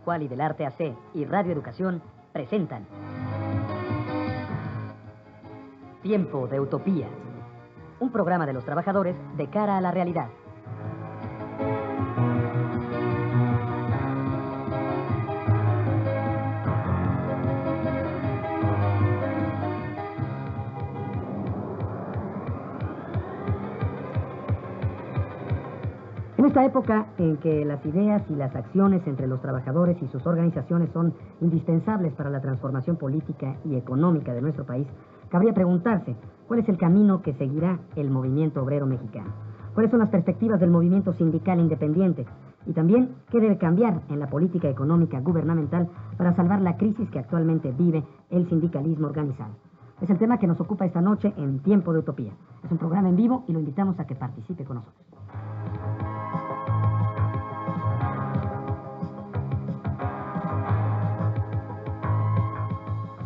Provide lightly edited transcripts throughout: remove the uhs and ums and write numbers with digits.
Quali del Arte AC y Radio Educación presentan Tiempo de Utopía, un programa de los trabajadores de cara a la realidad. En esta época en que las ideas y las acciones entre los trabajadores y sus organizaciones son indispensables para la transformación política y económica de nuestro país, cabría preguntarse cuál es el camino que seguirá el movimiento obrero mexicano, cuáles son las perspectivas del movimiento sindical independiente y también qué debe cambiar en la política económica gubernamental para salvar la crisis que actualmente vive el sindicalismo organizado. Es el tema que nos ocupa esta noche en Tiempo de Utopía. Es un programa en vivo y lo invitamos a que participe con nosotros.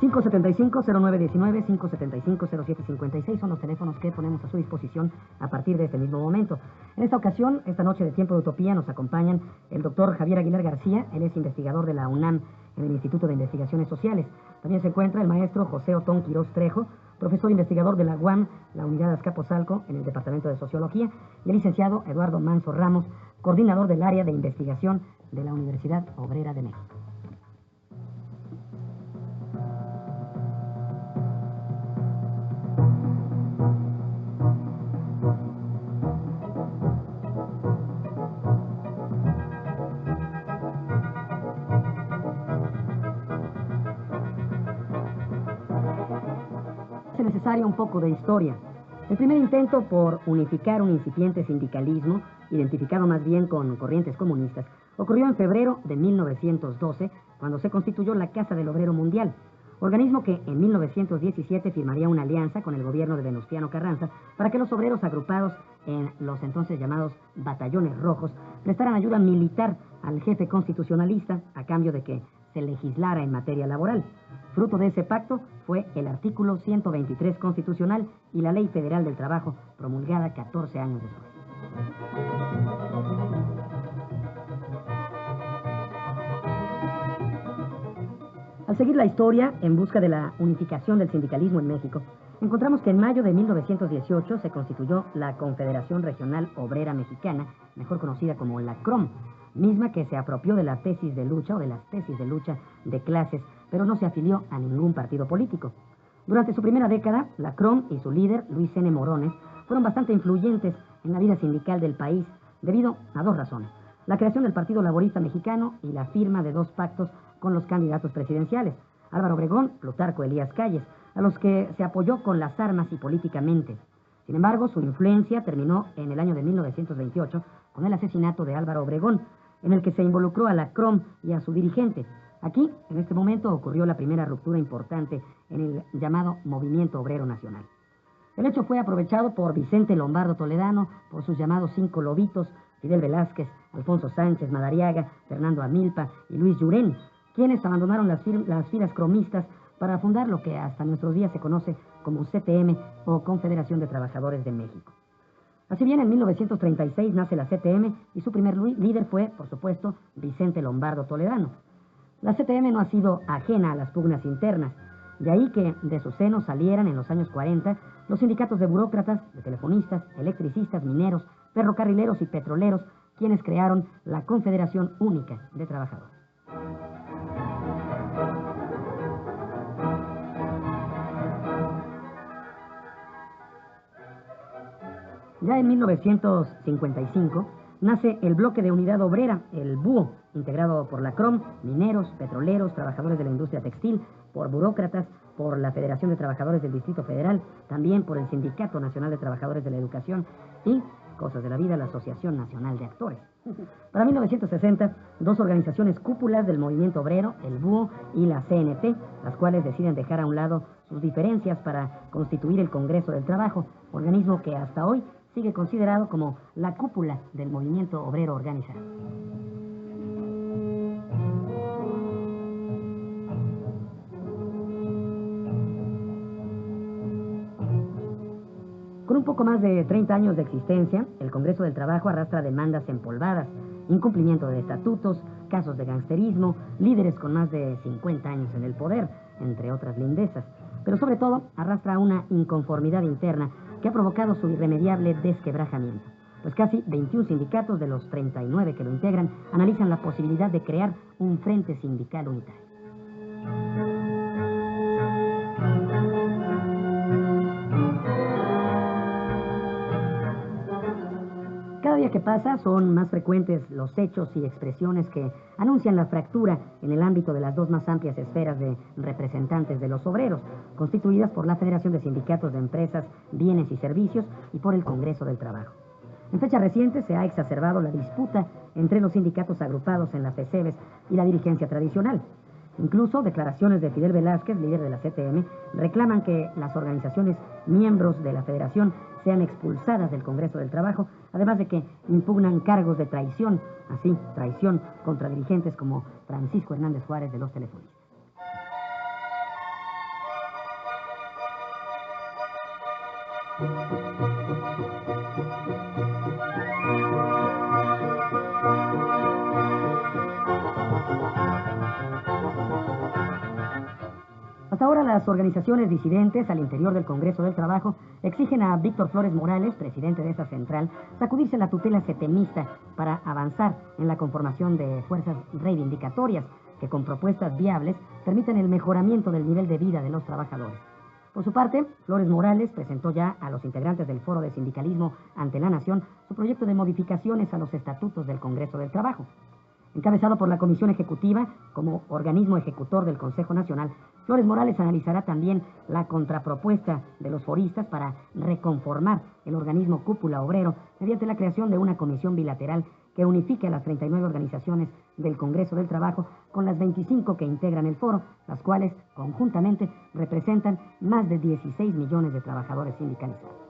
575-0919, 575-0756 son los teléfonos que ponemos a su disposición a partir de este mismo momento. En esta ocasión, esta noche de Tiempo de Utopía, nos acompañan el doctor Javier Aguilar García. Él es investigador de la UNAM en el Instituto de Investigaciones Sociales. También se encuentra el maestro José Otón Quirós Trejo, profesor investigador de la UAM, la Unidad de Azcapotzalco, en el Departamento de Sociología, y el licenciado Eduardo Manso Ramos, coordinador del área de investigación de la Universidad Obrera de México. Es necesaria un poco de historia. El primer intento por unificar un incipiente sindicalismo, identificado más bien con corrientes comunistas, ocurrió en febrero de 1912, cuando se constituyó la Casa del Obrero Mundial, organismo que en 1917 firmaría una alianza con el gobierno de Venustiano Carranza para que los obreros agrupados en los entonces llamados batallones rojos prestaran ayuda militar al jefe constitucionalista a cambio de que se legislara en materia laboral. Fruto de ese pacto fue el artículo 123 constitucional y la Ley Federal del Trabajo, promulgada 14 años después. Al seguir la historia en busca de la unificación del sindicalismo en México, encontramos que en mayo de 1918 se constituyó la Confederación Regional Obrera Mexicana, mejor conocida como la CROM, misma que se apropió de la tesis de lucha o de las tesis de lucha de clases, pero no se afilió a ningún partido político. Durante su primera década, la CROM y su líder, Luis N. Morones, fueron bastante influyentes en la vida sindical del país debido a dos razones: la creación del Partido Laborista Mexicano y la firma de dos pactos con los candidatos presidenciales, Álvaro Obregón, Plutarco Elías Calles, a los que se apoyó con las armas y políticamente. Sin embargo, su influencia terminó en el año de 1928 con el asesinato de Álvaro Obregón, en el que se involucró a la CROM y a su dirigente. Aquí, en este momento, ocurrió la primera ruptura importante en el llamado Movimiento Obrero Nacional. El hecho fue aprovechado por Vicente Lombardo Toledano, por sus llamados 5 lobitos, Fidel Velázquez, Alfonso Sánchez Madariaga, Fernando Amilpa y Luis Llurén, quienes abandonaron las filas cromistas para fundar lo que hasta nuestros días se conoce como CTM o Confederación de Trabajadores de México. Así bien, en 1936 nace la CTM y su primer líder fue, por supuesto, Vicente Lombardo Toledano. La CTM no ha sido ajena a las pugnas internas, de ahí que de su seno salieran en los años 40 los sindicatos de burócratas, de telefonistas, electricistas, mineros, ferrocarrileros y petroleros, quienes crearon la Confederación Única de Trabajadores. Ya en 1955 nace el Bloque de Unidad Obrera, el BUO, integrado por la CROM, mineros, petroleros, trabajadores de la industria textil, por burócratas, por la Federación de Trabajadores del Distrito Federal, también por el Sindicato Nacional de Trabajadores de la Educación y, cosas de la vida, la Asociación Nacional de Actores. Para 1960, dos organizaciones cúpulas del movimiento obrero, el BUO y la CNT, las cuales deciden dejar a un lado sus diferencias para constituir el Congreso del Trabajo, organismo que hasta hoy sigue considerado como la cúpula del movimiento obrero organizado. Con un poco más de 30 años de existencia, el Congreso del Trabajo arrastra demandas empolvadas, incumplimiento de estatutos, casos de gangsterismo, líderes con más de 50 años en el poder, entre otras lindezas. Pero sobre todo arrastra una inconformidad interna que ha provocado su irremediable desquebrajamiento. Pues casi 21 sindicatos de los 39 que lo integran analizan la posibilidad de crear un frente sindical unitario. Cada día que pasa son más frecuentes los hechos y expresiones que anuncian la fractura en el ámbito de las dos más amplias esferas de representantes de los obreros, constituidas por la Federación de Sindicatos de Empresas, Bienes y Servicios y por el Congreso del Trabajo. En fechas recientes se ha exacerbado la disputa entre los sindicatos agrupados en la FESEBES y la dirigencia tradicional. Incluso declaraciones de Fidel Velázquez, líder de la CTM, reclaman que las organizaciones miembros de la federación sean expulsadas del Congreso del Trabajo, además de que impugnan cargos de traición, así, traición contra dirigentes como Francisco Hernández Juárez de los Telefonistas. Hasta ahora las organizaciones disidentes al interior del Congreso del Trabajo exigen a Víctor Flores Morales, presidente de esa central, sacudirse la tutela setemista para avanzar en la conformación de fuerzas reivindicatorias que con propuestas viables permitan el mejoramiento del nivel de vida de los trabajadores. Por su parte, Flores Morales presentó ya a los integrantes del Foro de Sindicalismo ante la Nación su proyecto de modificaciones a los estatutos del Congreso del Trabajo. Encabezado por la Comisión Ejecutiva como organismo ejecutor del Consejo Nacional, Flores Morales analizará también la contrapropuesta de los foristas para reconformar el organismo cúpula obrero mediante la creación de una comisión bilateral que unifique a las 39 organizaciones del Congreso del Trabajo con las 25 que integran el foro, las cuales conjuntamente representan más de 16 millones de trabajadores sindicalizados.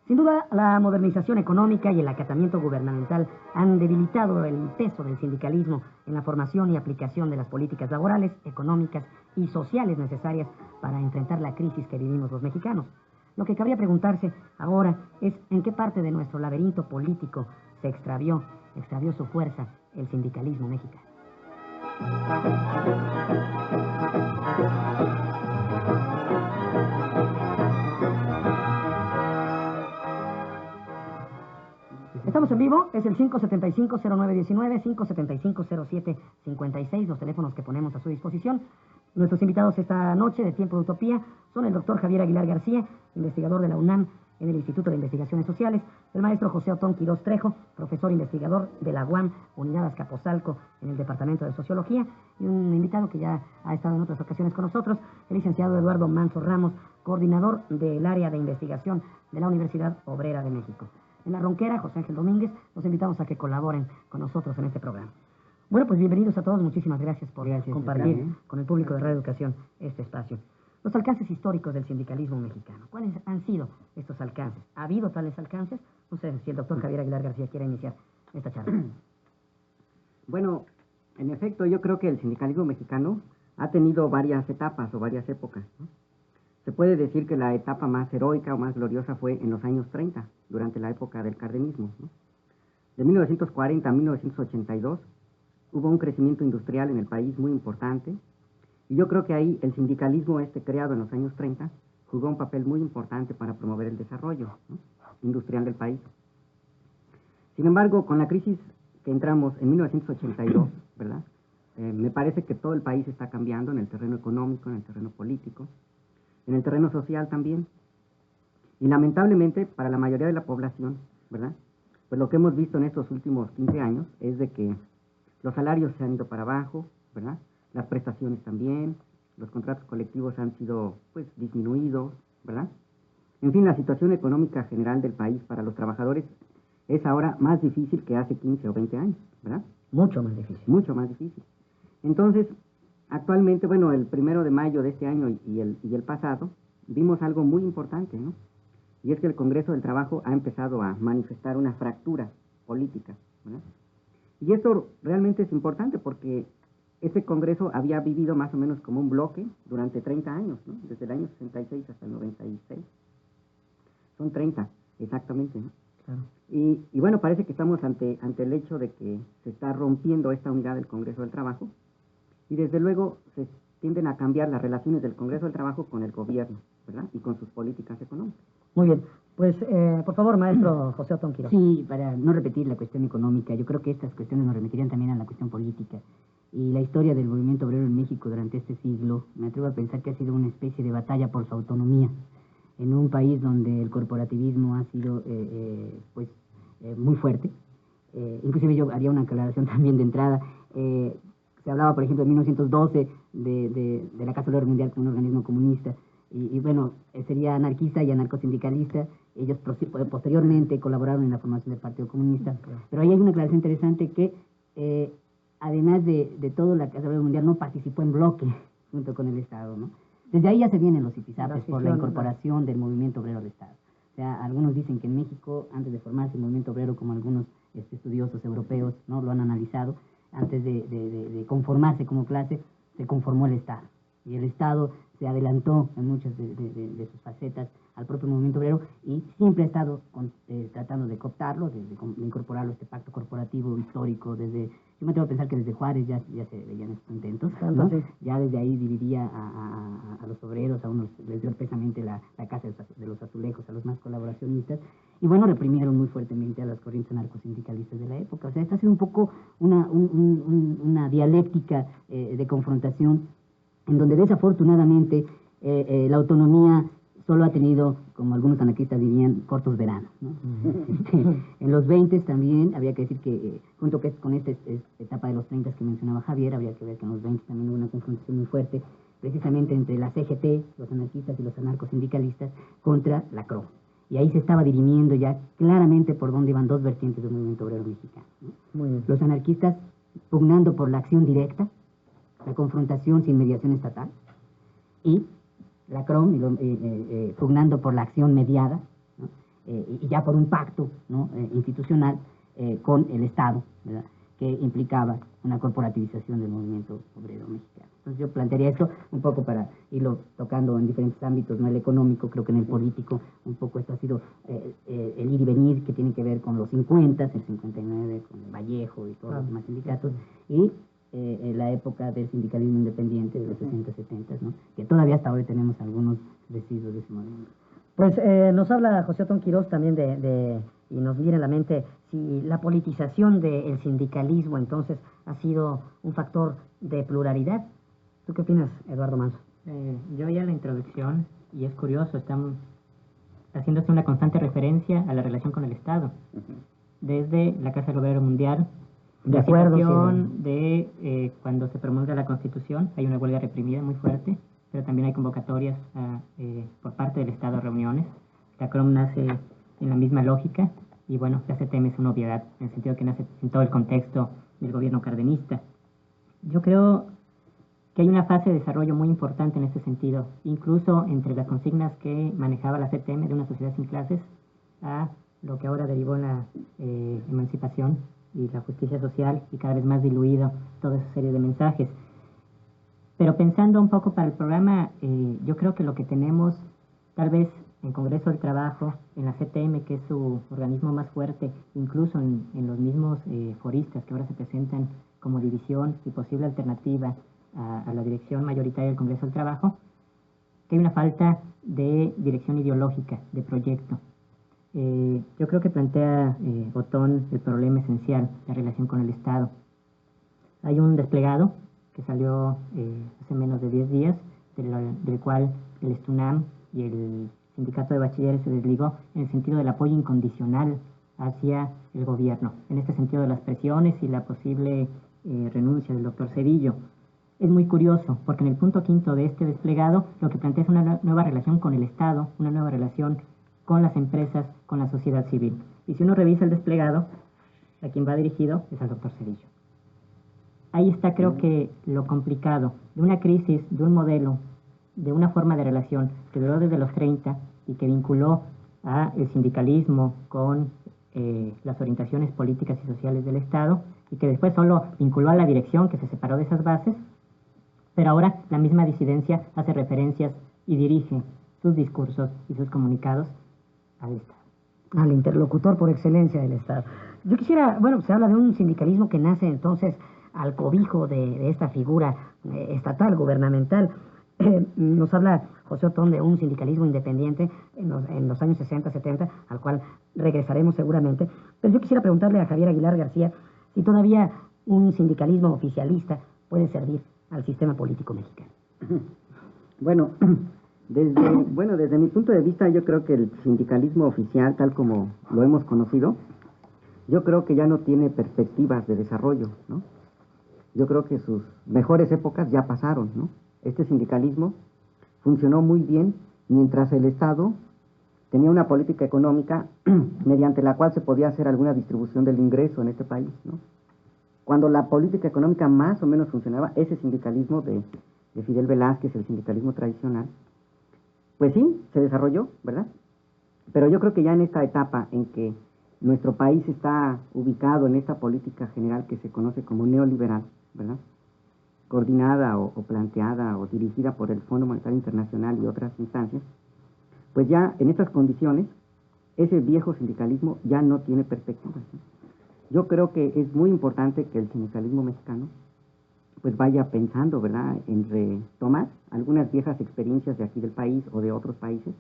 Sin duda, la modernización económica y el acatamiento gubernamental han debilitado el peso del sindicalismo en la formación y aplicación de las políticas laborales, económicas y sociales necesarias para enfrentar la crisis que vivimos los mexicanos. Lo que cabría preguntarse ahora es en qué parte de nuestro laberinto político se extravió su fuerza el sindicalismo mexicano. Estamos en vivo, es el 575-0919, 575-0756, los teléfonos que ponemos a su disposición. Nuestros invitados esta noche de Tiempo de Utopía son el doctor Javier Aguilar García, investigador de la UNAM en el Instituto de Investigaciones Sociales, el maestro José Otón Quirós Trejo, profesor investigador de la UAM, Unidad Azcapotzalco, en el Departamento de Sociología, y un invitado que ya ha estado en otras ocasiones con nosotros, el licenciado Eduardo Manso Ramos, coordinador del área de investigación de la Universidad Obrera de México. En la Ronquera, José Ángel Domínguez, los invitamos a que colaboren con nosotros en este programa. Bueno, pues bienvenidos a todos, muchísimas gracias por compartir con el público de Radio Educación este espacio. Los alcances históricos del sindicalismo mexicano, ¿cuáles han sido estos alcances? ¿Ha habido tales alcances? No sé si el doctor Javier Aguilar García quiere iniciar esta charla. Bueno, en efecto, yo creo que el sindicalismo mexicano ha tenido varias etapas o varias épocas, ¿no? Se puede decir que la etapa más heroica o más gloriosa fue en los años 30, durante la época del cardenismo, ¿no? De 1940 a 1982 hubo un crecimiento industrial en el país muy importante, y yo creo que ahí el sindicalismo creado en los años 30 jugó un papel muy importante para promover el desarrollo, ¿no?, industrial del país. Sin embargo, con la crisis que entramos en 1982, ¿verdad? Me parece que todo el país está cambiando en el terreno económico, en el terreno político, en el terreno social también. Y lamentablemente, para la mayoría de la población, ¿verdad?, pues lo que hemos visto en estos últimos 15 años es de que los salarios se han ido para abajo, ¿verdad?, las prestaciones también, los contratos colectivos han sido, pues, disminuidos, ¿verdad? En fin, la situación económica general del país para los trabajadores es ahora más difícil que hace 15 o 20 años, ¿verdad? Mucho más difícil. Mucho más difícil. Entonces, actualmente, bueno, el 1 de mayo de este año y el pasado, vimos algo muy importante, ¿no? Y es que el Congreso del Trabajo ha empezado a manifestar una fractura política, ¿verdad? Y esto realmente es importante porque este Congreso había vivido más o menos como un bloque durante 30 años, ¿no? Desde el año 66 hasta el 96. Son 30, exactamente, ¿no? Claro. Y bueno, parece que estamos ante el hecho de que se está rompiendo esta unidad del Congreso del Trabajo, y desde luego se tienden a cambiar las relaciones del Congreso del Trabajo con el gobierno, ¿verdad? Y con sus políticas económicas. Muy bien. Pues, por favor, maestro José Otón Quirós. Sí, para no repetir la cuestión económica, yo creo que estas cuestiones nos remitirían también a la cuestión política. Y la historia del movimiento obrero en México durante este siglo, me atrevo a pensar que ha sido una especie de batalla por su autonomía, en un país donde el corporativismo ha sido muy fuerte. Inclusive yo haría una aclaración también de entrada. Se hablaba, por ejemplo, en 1912 de la Casa Obrera Mundial como un organismo comunista. Y bueno, sería anarquista y anarcosindicalista. Ellos posteriormente colaboraron en la formación del Partido Comunista. Pero ahí hay una aclaración interesante que, además de todo, la Casa Obrera Mundial no participó en bloque junto con el Estado, ¿no? Desde ahí ya se vienen los zipizapes por la incorporación del movimiento obrero al Estado. O sea, algunos dicen que en México, antes de formarse el movimiento obrero, como algunos estudiosos europeos no lo han analizado, antes de conformarse como clase, se conformó el Estado. Y el Estado se adelantó en muchas de sus facetas al propio movimiento obrero y siempre ha estado tratando de cooptarlo, de incorporarlo a este pacto corporativo histórico. Yo me atrevo a pensar que desde Juárez ya se veían estos intentos, ¿no? Ya desde ahí dividía a los obreros, a unos les dio expresamente la casa de los azulejos, a los más colaboracionistas, y bueno, reprimieron muy fuertemente a las corrientes anarcosindicalistas de la época. O sea, esta ha sido un poco una dialéctica de confrontación en donde desafortunadamente la autonomía solo ha tenido, como algunos anarquistas dirían, cortos veranos, ¿no? En los 20 también, había que decir que, junto con esta etapa de los 30 que mencionaba Javier, habría que ver que en los 20 también hubo una confrontación muy fuerte, precisamente entre la CGT, los anarquistas y los anarcosindicalistas, contra la CRO. Y ahí se estaba dirimiendo ya claramente por dónde iban dos vertientes del movimiento obrero mexicano, ¿no? Muy bien. Los anarquistas pugnando por la acción directa, la confrontación sin mediación estatal, y la CROM pugnando por la acción mediada, ¿no? Y ya por un pacto, ¿no? Institucional con el Estado, ¿verdad?, que implicaba una corporativización del movimiento obrero mexicano. Entonces yo plantearía esto un poco para irlo tocando en diferentes ámbitos, no el económico, creo que en el político un poco esto ha sido el ir y venir que tiene que ver con los 50, el 59, con el Vallejo y todos los demás sindicatos, y la época del sindicalismo independiente de los 60, 70, ¿no?, que todavía hasta hoy tenemos algunos residuos de ese movimiento. Pues nos habla José Otón Quirós también y nos viene a la mente si la politización del sindicalismo entonces ha sido un factor de pluralidad. ¿Tú qué opinas, Eduardo Manso? Yo oía la introducción y es curioso, están haciéndose una constante referencia a la relación con el Estado. Desde la Casa del Obrero Mundial, De acuerdo, situación de cuando se promulga la Constitución, hay una huelga reprimida muy fuerte, pero también hay convocatorias por parte del Estado a reuniones. La CROM nace en la misma lógica y bueno, la CTM es una obviedad, en el sentido que nace en todo el contexto del gobierno cardenista. Yo creo que hay una fase de desarrollo muy importante en este sentido, incluso entre las consignas que manejaba la CTM de una sociedad sin clases a lo que ahora derivó en la emancipación y la justicia social, y cada vez más diluido toda esa serie de mensajes. Pero pensando un poco para el programa, yo creo que lo que tenemos, tal vez en Congreso del Trabajo, en la CTM, que es su organismo más fuerte, incluso en los mismos foristas que ahora se presentan como división y posible alternativa a la dirección mayoritaria del Congreso del Trabajo, que hay una falta de dirección ideológica, de proyecto. Yo creo que plantea Otón el problema esencial, la relación con el Estado. Hay un desplegado que salió hace menos de 10 días, del cual el STUNAM y el Sindicato de Bachilleres se desligó en el sentido del apoyo incondicional hacia el gobierno, en este sentido de las presiones y la posible renuncia del doctor Cedillo. Es muy curioso, porque en el punto 5 de este desplegado lo que plantea es una nueva relación con el Estado, una nueva relación con las empresas, con la sociedad civil. Y si uno revisa el desplegado, a quien va dirigido es al doctor Cedillo. Ahí está, creo que, lo complicado de una crisis, de un modelo, de una forma de relación que duró desde los 30 y que vinculó a el sindicalismo con las orientaciones políticas y sociales del Estado, y que después solo vinculó a la dirección que se separó de esas bases, pero ahora la misma disidencia hace referencias y dirige sus discursos y sus comunicados al Estado. Al interlocutor por excelencia del Estado. Yo quisiera, bueno, se habla de un sindicalismo que nace entonces al cobijo de esta figura estatal, gubernamental. Nos habla José Otón de un sindicalismo independiente en los años 60, 70, al cual regresaremos seguramente. Pero yo quisiera preguntarle a Javier Aguilar García si todavía un sindicalismo oficialista puede servir al sistema político mexicano. Bueno, desde mi punto de vista, yo creo que el sindicalismo oficial, tal como lo hemos conocido, yo creo que ya no tiene perspectivas de desarrollo, ¿no? Yo creo que sus mejores épocas ya pasaron, ¿no? Este sindicalismo funcionó muy bien mientras el Estado tenía una política económica mediante la cual se podía hacer alguna distribución del ingreso en este país, ¿no? Cuando la política económica más o menos funcionaba, ese sindicalismo de Fidel Velázquez, el sindicalismo tradicional, pues sí, se desarrolló, ¿verdad? Pero yo creo que ya en esta etapa en que nuestro país está ubicado en esta política general que se conoce como neoliberal, ¿verdad? Coordinada o planteada o dirigida por el Fondo Monetario Internacional y otras instancias, pues ya en estas condiciones, ese viejo sindicalismo ya no tiene perspectivas, ¿no? Yo creo que es muy importante que el sindicalismo mexicano pues vaya pensando, ¿verdad?, en retomar algunas viejas experiencias de aquí del país o de otros países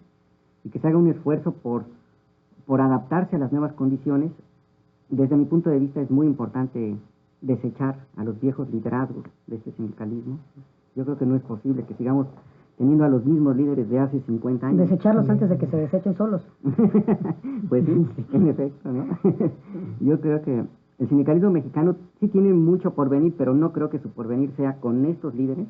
y que se haga un esfuerzo por adaptarse a las nuevas condiciones. Desde mi punto de vista es muy importante desechar a los viejos liderazgos de este sindicalismo. Yo creo que no es posible que sigamos teniendo a los mismos líderes de hace 50 años. Desecharlos antes de que se desechen solos. Pues sí, en efecto, ¿no? Yo creo que el sindicalismo mexicano sí tiene mucho porvenir, pero no creo que su porvenir sea con estos líderes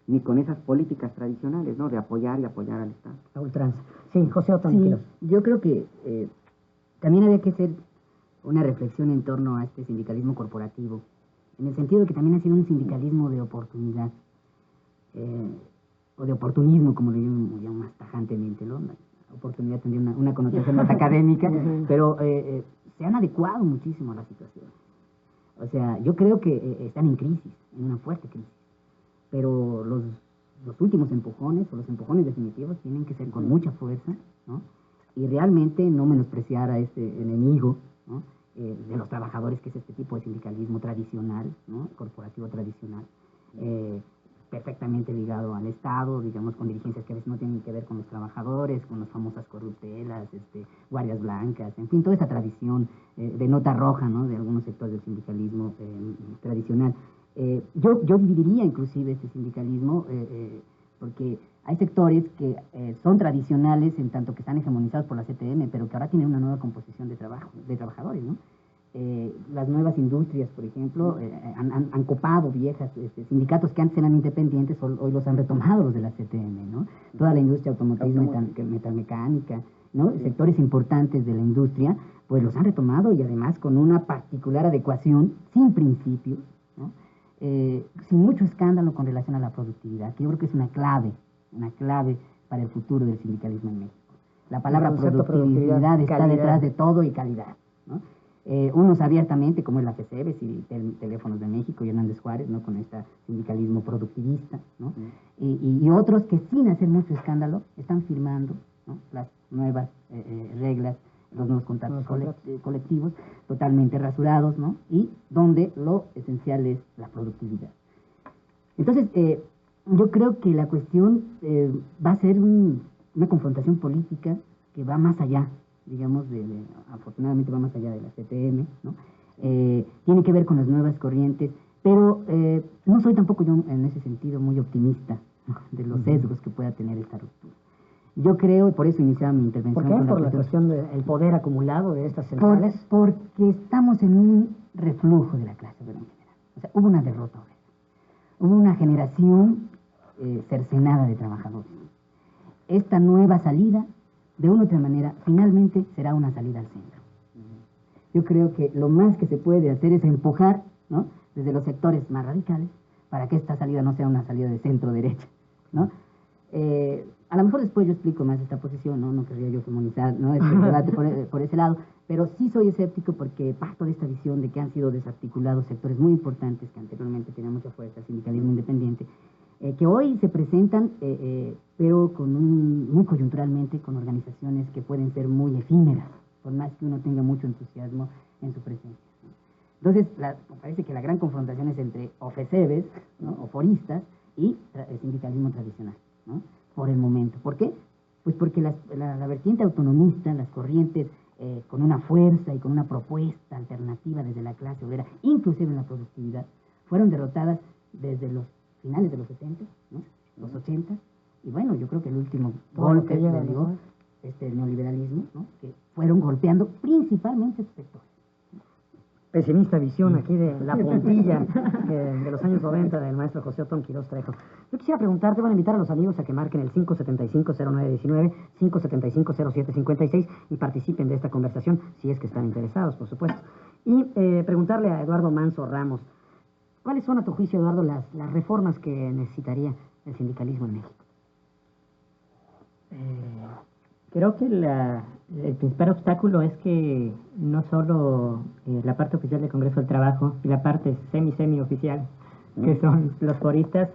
ni con esas políticas tradicionales, ¿no?, de apoyar y apoyar al Estado. A ultranza. Sí, José Otón. Sí, yo creo que también había que hacer una reflexión en torno a este sindicalismo corporativo, en el sentido de que también ha sido un sindicalismo de oportunidad, o de oportunismo, como lo llamo más tajantemente, ¿no? La oportunidad tendría una connotación más académica, pero se han adecuado muchísimo a la situación. O sea, yo creo que están en crisis, en una fuerte crisis, pero los últimos empujones, o los empujones definitivos, tienen que ser con mucha fuerza, ¿no? Y realmente no menospreciar a este enemigo, ¿no?, de los trabajadores, que es este tipo de sindicalismo tradicional, ¿no?, corporativo tradicional, perfectamente ligado al Estado, digamos, con dirigencias que a veces no tienen que ver con los trabajadores, con las famosas corruptelas, guardias blancas, en fin, toda esa tradición de nota roja, ¿no?, de algunos sectores del sindicalismo tradicional. Yo dividiría inclusive este sindicalismo, porque hay sectores que son tradicionales en tanto que están hegemonizados por la CTM, pero que ahora tienen una nueva composición de trabajadores, ¿no? Las nuevas industrias, por ejemplo, han copado viejas sindicatos que antes eran independientes, hoy los han retomado los de la CTM, ¿no? Toda la industria automotriz, metalmecánica, ¿no? Sectores importantes de la industria, pues los han retomado, y además con una particular adecuación, sin principios, ¿no? Sin mucho escándalo con relación a la productividad, que yo creo que es una clave para el futuro del sindicalismo en México. La palabra productividad está detrás de todo, y calidad, ¿no? Unos abiertamente, como es la FECEBES y Teléfonos de México y Hernández Juárez, ¿no?, con este sindicalismo productivista, ¿no? Y otros que sin hacer mucho escándalo están firmando, ¿no?, las nuevas reglas, los nuevos contratos colectivos, totalmente rasurados, ¿no?, y donde lo esencial es la productividad. Entonces, yo creo que la cuestión va a ser una confrontación política que va más allá, digamos, afortunadamente va más allá de la CTM, ¿no? Tiene que ver con las nuevas corrientes, pero no soy tampoco yo en ese sentido muy optimista, ¿no?, de los sesgos que pueda tener esta ruptura. Yo creo, y por eso iniciaba mi intervención. ¿Por qué? ¿Por la cuestión del poder acumulado de estas centrales? Porque estamos en un reflujo de la clase obrera en general. O sea, hubo una derrota obrera. Hubo una generación cercenada de trabajadores. Esta nueva salida, de una u otra manera, finalmente será una salida al centro. Yo creo que lo más que se puede hacer es empujar, ¿no?, desde los sectores más radicales, para que esta salida no sea una salida de centro-derecha, ¿no? A lo mejor después yo explico más esta posición, ¿no? No querría yo hegemonizar, ¿no? Este debate por ese lado, pero sí soy escéptico porque parto de esta visión de que han sido desarticulados sectores muy importantes que anteriormente tenían mucha fuerza, el sindicalismo independiente, que hoy se presentan, pero muy coyunturalmente, con organizaciones que pueden ser muy efímeras, por más que uno tenga mucho entusiasmo en su presencia, ¿no? Entonces, me parece que la gran confrontación es entre OFECEBES, ¿no? O foristas, y el sindicalismo tradicional, ¿no? Por el momento. ¿Por qué? Pues porque la vertiente autonomista, las corrientes con una fuerza y con una propuesta alternativa desde la clase obrera, inclusive en la productividad, fueron derrotadas desde los finales de los 70, ¿no? Los 80, y bueno, yo creo que el último golpe que le dio el neoliberalismo, ¿no? Que fueron golpeando principalmente estos sectores. Pesimista visión aquí de la puntilla de los años 90 del maestro José Otón Quirós Trejo. Yo quisiera preguntarte, van a invitar a los amigos a que marquen el 575-0919, 575-0756 y participen de esta conversación, si es que están interesados, por supuesto. Y preguntarle a Eduardo Manso Ramos, ¿cuáles son, a tu juicio, Eduardo, las reformas que necesitaría el sindicalismo en México? Creo que el principal obstáculo es que no solo la parte oficial del Congreso del Trabajo y la parte semi-oficial, que son los foristas,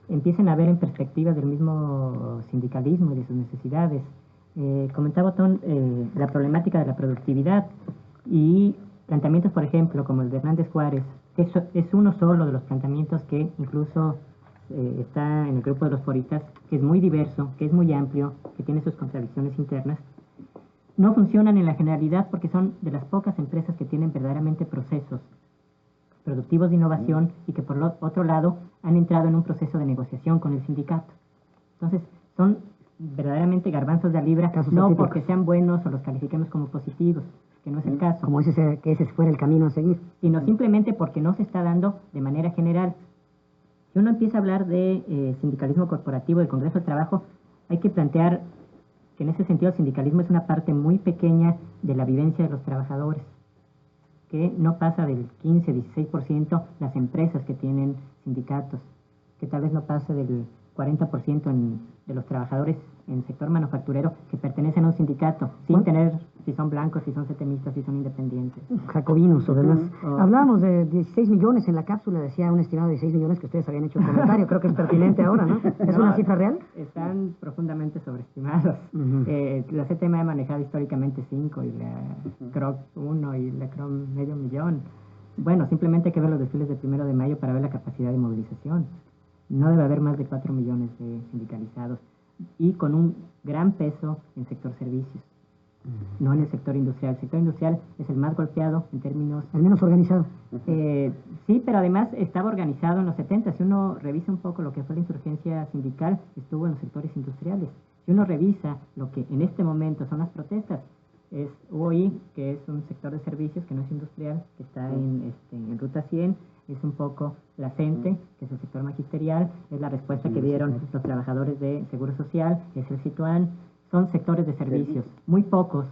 empiecen a ver en perspectiva del mismo sindicalismo y de sus necesidades. Comentaba Otón la problemática de la productividad y planteamientos, por ejemplo, como el de Hernández Juárez, que es uno solo de los planteamientos que incluso está en el grupo de los foristas, que es muy diverso, que es muy amplio, que tiene sus contradicciones internas, no funcionan en la generalidad porque son de las pocas empresas que tienen verdaderamente procesos productivos de innovación y que por otro lado han entrado en un proceso de negociación con el sindicato. Entonces, son verdaderamente garbanzos de libra, no porque sean buenos o los califiquemos como positivos, que no es el caso. Como que ese fuera el camino a seguir. Sino simplemente porque no se está dando de manera general. Si uno empieza a hablar de sindicalismo corporativo del Congreso del Trabajo, hay que plantear que en ese sentido el sindicalismo es una parte muy pequeña de la vivencia de los trabajadores, que no pasa del 15-16% las empresas que tienen sindicatos, que tal vez no pase del 40% de los trabajadores en el sector manufacturero que pertenecen a un sindicato, sin tener si son blancos, si son setemistas, si son independientes. Jacobinos o demás. Hablábamos de 16 millones en la cápsula, decía un estimado de 16 millones que ustedes habían hecho un comentario, creo que es pertinente ahora, ¿no? ¿Es una cifra real? Están profundamente sobreestimados. La CTM ha manejado históricamente 5 y la CROC 1 y la CROM medio millón. Bueno, simplemente hay que ver los desfiles del 1 de mayo para ver la capacidad de movilización. No debe haber más de 4 millones de sindicalizados y con un gran peso en sector servicios, no en el sector industrial. El sector industrial es el más golpeado en términos... El menos organizado. Sí, pero además estaba organizado en los 70. Si uno revisa un poco lo que fue la insurgencia sindical, estuvo en los sectores industriales. Si uno revisa lo que en este momento son las protestas, es UOI, que es un sector de servicios que no es industrial, que está en Ruta 100, es un poco la CENTE, que es el sector magisterial, es la respuesta que dieron los trabajadores de Seguro Social, es el Situán, son sectores de servicios. Muy pocos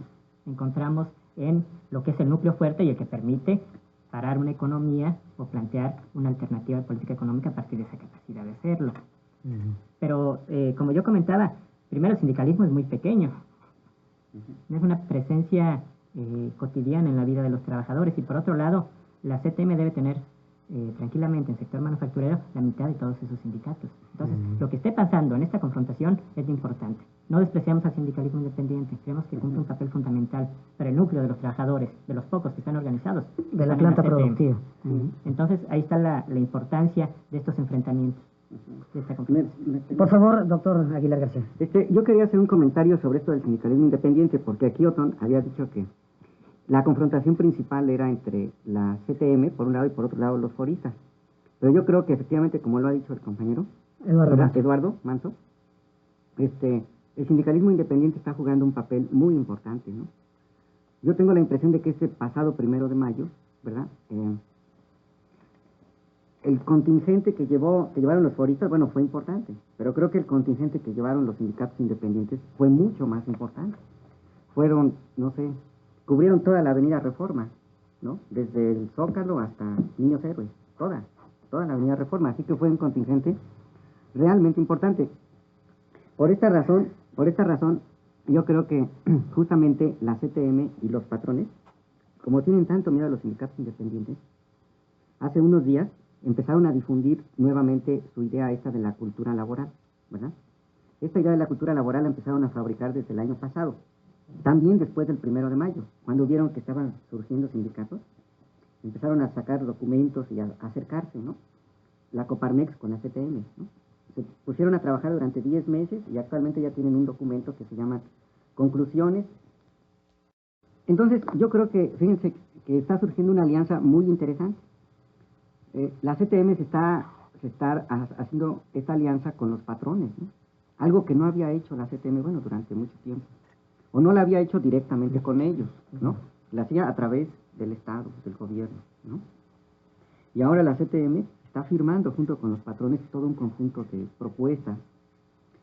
encontramos en lo que es el núcleo fuerte y el que permite parar una economía o plantear una alternativa de política económica a partir de esa capacidad de hacerlo. Pero, como yo comentaba, primero el sindicalismo es muy pequeño, no es una presencia cotidiana en la vida de los trabajadores, y por otro lado, la CTM debe tener tranquilamente en el sector manufacturero la mitad de todos esos sindicatos. Entonces, lo que esté pasando en esta confrontación es de importante. No despreciamos al sindicalismo independiente, creemos que cumple un papel fundamental, pero el núcleo de los trabajadores, de los pocos que están organizados, de la planta productiva. Entonces, ahí está la importancia de estos enfrentamientos. De esta Por favor, doctor Aguilar García. Yo quería hacer un comentario sobre esto del sindicalismo independiente, porque aquí Otón había dicho que la confrontación principal era entre la CTM, por un lado, y por otro lado los foristas. Pero yo creo que efectivamente, como lo ha dicho el compañero Eduardo Manso, el sindicalismo independiente está jugando un papel muy importante, ¿no? Yo tengo la impresión de que este pasado 1 de mayo, ¿verdad? El contingente que llevaron los foristas, bueno, fue importante, pero creo que el contingente que llevaron los sindicatos independientes fue mucho más importante. Fueron, no sé, cubrieron toda la avenida Reforma, ¿no? Desde el Zócalo hasta Niños Héroes, toda la avenida Reforma, así que fue un contingente realmente importante. Por esta razón, yo creo que justamente la CTM y los patrones, como tienen tanto miedo a los sindicatos independientes, hace unos días empezaron a difundir nuevamente su idea esta de la cultura laboral, ¿verdad? Esta idea de la cultura laboral la empezaron a fabricar desde el año pasado, también después del 1 de mayo, cuando vieron que estaban surgiendo sindicatos, empezaron a sacar documentos y a acercarse, ¿no? La Coparmex con la CTM, ¿no? Se pusieron a trabajar durante 10 meses y actualmente ya tienen un documento que se llama Conclusiones. Entonces, yo creo que, fíjense, que está surgiendo una alianza muy interesante. La CTM se está haciendo esta alianza con los patrones, ¿no? Algo que no había hecho la CTM, bueno, durante mucho tiempo. O no la había hecho directamente con ellos, ¿no? La hacía a través del Estado, del gobierno, ¿no? Y ahora la CTM está firmando junto con los patrones todo un conjunto de propuestas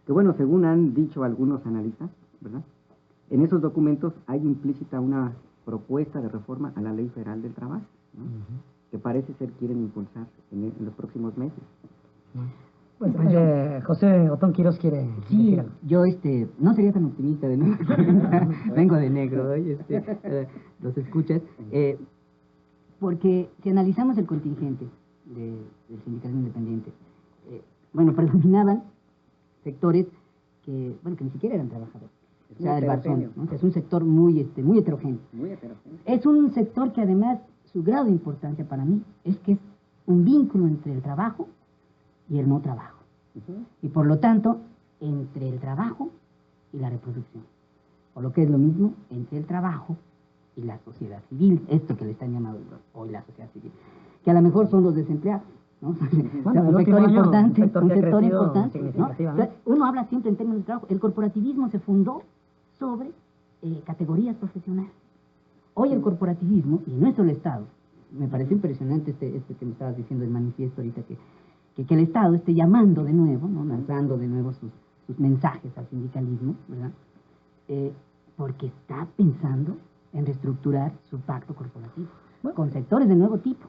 que, bueno, según han dicho algunos analistas, ¿verdad? En esos documentos hay implícita una propuesta de reforma a la Ley Federal del Trabajo, ¿no? Que parece ser quieren impulsar en los próximos meses. Pues, José Otón Quirós quiere decir algo. Yo no sería tan optimista de nuevo. Vengo de negro hoy, los escuchas. Porque si analizamos el contingente del sindicalismo independiente, bueno, predominaban sectores que ni siquiera eran trabajadores. O sea, el Barzón, ¿no? Es un sector muy heterogéneo. Muy heterogéneo. Es un sector que además, su grado de importancia para mí es que es un vínculo entre el trabajo y el no trabajo. Y por lo tanto, entre el trabajo y la reproducción. O lo que es lo mismo, entre el trabajo y la sociedad civil, esto que le están llamando hoy la sociedad civil, que a lo mejor son los desempleados, ¿no? Bueno, un sector importante, un sector importante, ¿no? Entonces, uno habla siempre en términos de trabajo. El corporativismo se fundó sobre categorías profesionales. Hoy el corporativismo, y no es solo el Estado, me parece impresionante este que me estabas diciendo, el manifiesto ahorita, que el Estado esté llamando de nuevo, ¿no? Lanzando de nuevo sus mensajes al sindicalismo, ¿verdad? Porque está pensando en reestructurar su pacto corporativo, con sectores de nuevo tipo.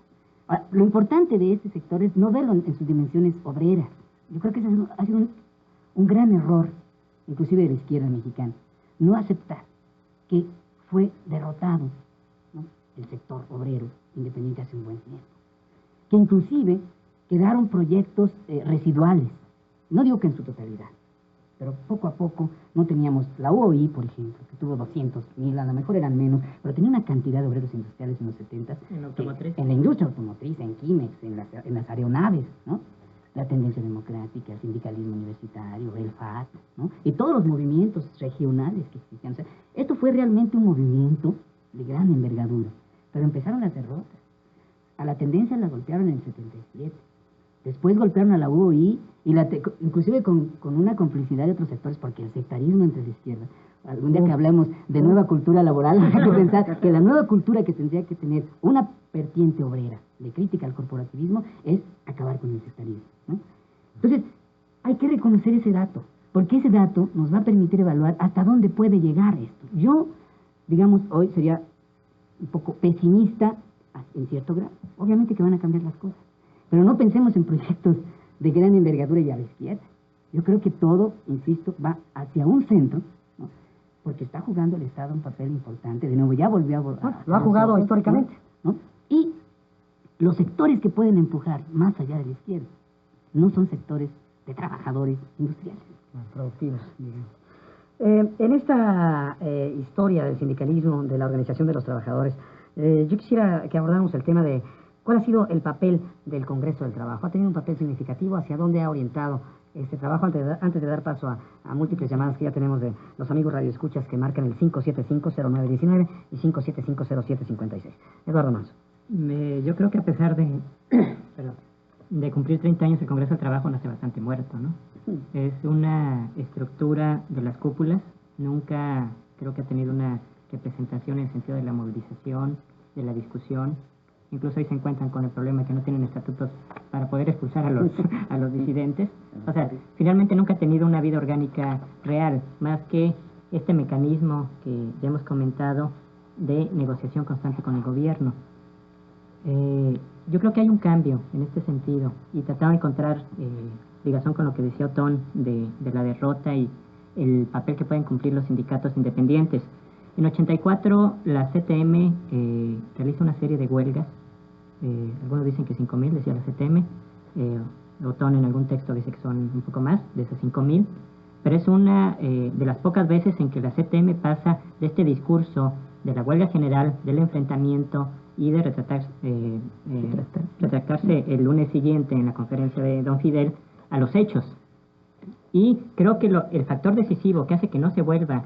Ahora, lo importante de este sector es no verlo en sus dimensiones obreras. Yo creo que ese ha sido un gran error, inclusive de la izquierda mexicana, no aceptar que fue derrotado, ¿no?, el sector obrero independiente hace un buen tiempo, que inclusive quedaron proyectos residuales, no digo que en su totalidad, pero poco a poco no teníamos la UOI, por ejemplo, que tuvo 200,000, a lo mejor eran menos, pero tenía una cantidad de obreros industriales en los 70, en la industria automotriz, en Quimex, en las aeronaves, ¿no? La tendencia democrática, el sindicalismo universitario, el FAT, ¿no? Y todos los movimientos regionales que existían. O sea, esto fue realmente un movimiento de gran envergadura, pero empezaron las derrotas. A la tendencia la golpearon en el 77. Después golpearon a la UOI, y inclusive con una complicidad de otros sectores, porque el sectarismo entre la izquierda, algún día que hablemos de nueva cultura laboral, hay que pensar que la nueva cultura que tendría que tener una vertiente obrera de crítica al corporativismo es acabar con el sectarismo, ¿no? Entonces, hay que reconocer ese dato, porque ese dato nos va a permitir evaluar hasta dónde puede llegar esto. Yo, digamos, hoy sería un poco pesimista en cierto grado. Obviamente que van a cambiar las cosas, pero no pensemos en proyectos de gran envergadura y a la izquierda. Yo creo que todo, insisto, va hacia un centro, ¿no?, porque está jugando el Estado un papel importante. De nuevo, ya volvió lo ha jugado históricamente, ¿no? Y los sectores que pueden empujar más allá de la izquierda no son sectores de trabajadores industriales. Productivos, digamos. En esta historia del sindicalismo, de la organización de los trabajadores, yo quisiera que abordáramos el tema de cuál ha sido el papel del Congreso del Trabajo. ¿Ha tenido un papel significativo? ¿Hacia dónde ha orientado este trabajo? Antes de dar paso a múltiples llamadas que ya tenemos de los amigos radioescuchas que marcan el 575-0919 y 575-0756. Eduardo Manso. Yo creo que a pesar de cumplir 30 años el Congreso del Trabajo nace bastante muerto, ¿no? Es una estructura de las cúpulas, nunca creo que ha tenido una representación en el sentido de la movilización, de la discusión. Incluso hoy se encuentran con el problema de que no tienen estatutos para poder expulsar a los disidentes. O sea, finalmente nunca ha tenido una vida orgánica real, más que este mecanismo que ya hemos comentado de negociación constante con el gobierno. Yo creo que hay un cambio en este sentido y trataba de encontrar ligación con lo que decía Otón de la derrota y el papel que pueden cumplir los sindicatos independientes. En 84 la CTM realiza una serie de huelgas, algunos dicen que 5.000, decía la CTM, Otón en algún texto dice que son un poco más de esas 5.000, pero es una de las pocas veces en que la CTM pasa de este discurso de la huelga general, del enfrentamiento y de retractarse el lunes siguiente en la conferencia de don Fidel a los hechos. Y creo que el factor decisivo que hace que no se vuelva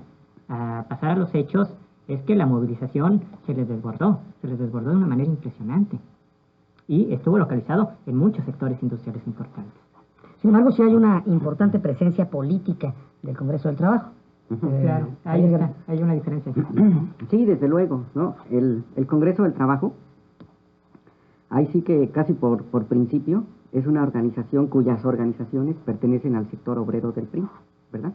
a pasar a los hechos es que la movilización se les desbordó de una manera impresionante. Y estuvo localizado en muchos sectores industriales importantes. Sin embargo, sí hay una importante presencia política del Congreso del Trabajo. Claro, hay una diferencia. Sí, desde luego, ¿no? El Congreso del Trabajo, ahí sí que casi por principio, es una organización cuyas organizaciones pertenecen al sector obrero del PRI, ¿verdad?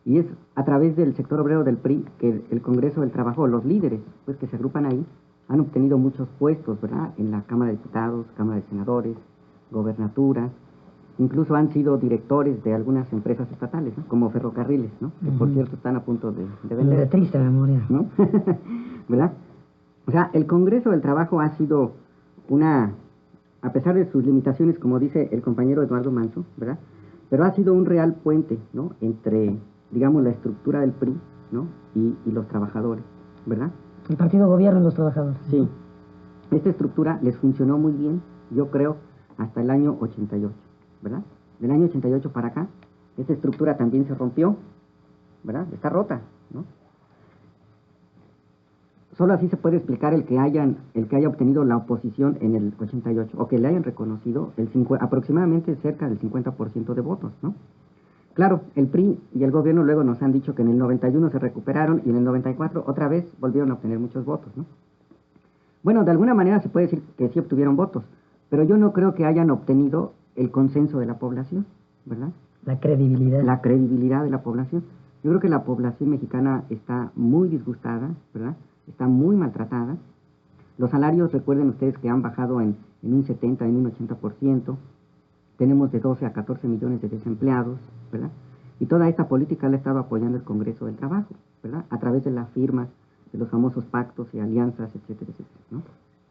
Y es a través del sector obrero del PRI que el Congreso del Trabajo, los líderes pues que se agrupan ahí, han obtenido muchos puestos, ¿verdad? En la Cámara de Diputados, Cámara de Senadores, gobernaturas, incluso han sido directores de algunas empresas estatales, ¿no? Como ferrocarriles, ¿no? Que por cierto están a punto de vender. De triste memoria. ¿No? ¿Verdad? O sea, el Congreso del Trabajo ha sido a pesar de sus limitaciones, como dice el compañero Eduardo Manso, ¿verdad? Pero ha sido un real puente, ¿no? Entre, digamos, la estructura del PRI, ¿no? Y los trabajadores, ¿verdad? El partido gobierna los trabajadores. Sí. Esta estructura les funcionó muy bien, yo creo, hasta el año 88, ¿verdad? Del año 88 para acá, esta estructura también se rompió, ¿verdad? Está rota, ¿no? Solo así se puede explicar el que haya obtenido la oposición en el 88, o que le hayan reconocido aproximadamente cerca del 50% de votos, ¿no? Claro, el PRI y el gobierno luego nos han dicho que en el 91 se recuperaron y en el 94 otra vez volvieron a obtener muchos votos, ¿no? Bueno, de alguna manera se puede decir que sí obtuvieron votos, pero yo no creo que hayan obtenido el consenso de la población, ¿verdad? La credibilidad. La credibilidad de la población. Yo creo que la población mexicana está muy disgustada, ¿verdad? Está muy maltratada. Los salarios, recuerden ustedes que han bajado en un 70, en un 80%. Tenemos de 12 a 14 millones de desempleados, ¿verdad? Y toda esta política la ha estado apoyando el Congreso del Trabajo, ¿verdad? A través de las firmas, de los famosos pactos y alianzas, etcétera, etcétera, ¿no?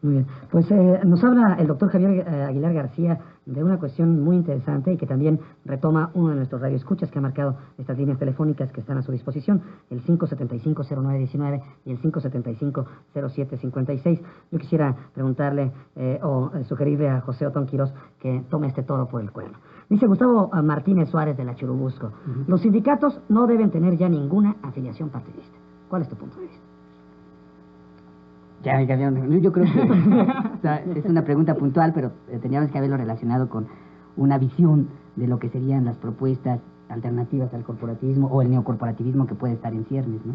Muy bien. Pues nos habla el doctor Javier Aguilar García de una cuestión muy interesante y que también retoma uno de nuestros radioescuchas que ha marcado estas líneas telefónicas que están a su disposición, el 575-0919 y el 575-0756. Yo quisiera preguntarle o sugerirle a José Otón Quirós que tome este toro por el cuerno. Dice Gustavo Martínez Suárez de la Churubusco, los sindicatos no deben tener ya ninguna afiliación partidista. ¿Cuál es tu punto de vista? Ya, yo creo que es una pregunta puntual, pero teníamos que haberlo relacionado con una visión de lo que serían las propuestas alternativas al corporativismo o el neocorporativismo que puede estar en ciernes, ¿no?